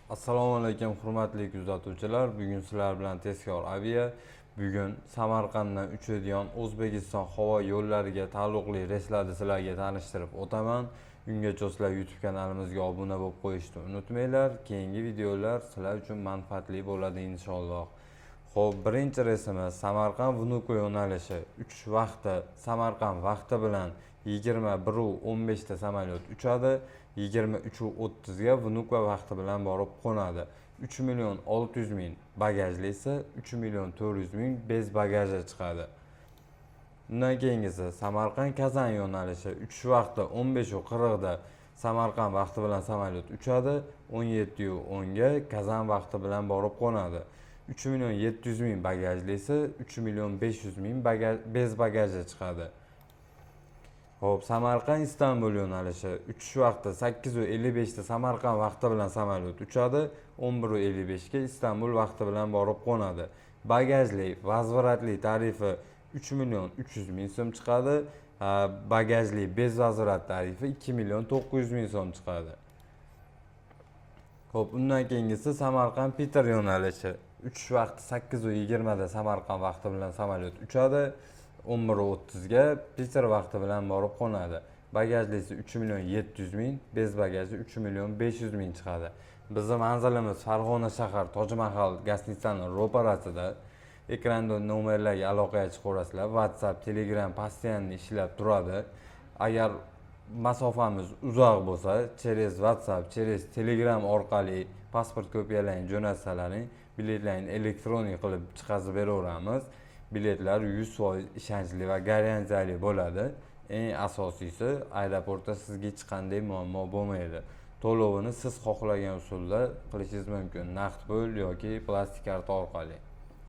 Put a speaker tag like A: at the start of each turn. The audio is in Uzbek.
A: Assalomu alaykum hurmatli kuzatuvchilar. Bugun sizlar bilan tezkor aviya. Bugun Samarqanddan uchadigan O'zbekiston havo yo'llariga taalluqli reyslarni sizlarga tanishtirib o'taman. Ungacha sizlar YouTube kanalimizga obuna bo'lib qo'yishni unutmanglar. Keyingi videolar sizlar uchun manfaatli bo'ladi inshaalloh. Xo'p, birinchi reysimiz Samarqand Vnukovo yo'nalishi 3 vaqtda Samarqand vaqti bilan 21:15 da samolyot uchadi. 23:30 ga Vnukovo vaqti bilan borib qo'nadi. 3.600.000 bagajli esa 3.400.000 bez bagaji chiqadi. Undan keyingisi Samarqand Kazan yo'nalishi 3 vaqtda 15:40 da Samarqand vaqti bilan samolyot uchadi. 17:10 ga Kazan vaqti bilan borib qo'nadi. 3.700.000 bagajli esa 3.500.000 bez bagaji chiqadi. Xo'p, Samarqand Istanbul yo'nalishi 3 vaqtda 8:55 da Samarqand vaqti bilan samolyot uchadi. 11:55 ga Istanbul vaqti bilan borib qo'nadi. Bagajli vazvaratli tarifi 3.300.000 so'm chiqadi. Bagajli bez vazvarat tarifi 2.900.000 so'm chiqadi. Xo'p, undan keyingisi Samarqand Peter yo'nalishi 3 vaqtda 8:20 da Samarqand vaqti bilan samolyot uchadi. 11:30 ga Peter vaqti bilan borib qo'nadi. Bagajlisi 3.700.000, bez bagaji 3.500.000 chiqadi. Bizning manzilimiz Farg'ona shahar Tojmahal gastnitsaning ro'parasida. Ekranda nomerlarga aloqaga chiqaverasizlar. WhatsApp, Telegram postoyanno ishlab turadi. Agar masofamiz uzoq bo'lsa, через WhatsApp, через Telegram orqali pasport kopiyalarini jo'natsalaring, biletlarni elektronik qilib chiqazib beraveramiz. Biletlar 100% ishonchli va garantiyali bo'ladi. Eng asosiysi, aeroportda sizga hech qanday muammo bo'lmaydi. To'lovini siz xohlagan usulda qilishingiz mumkin. Naqd pul yoki plastik karta orqali.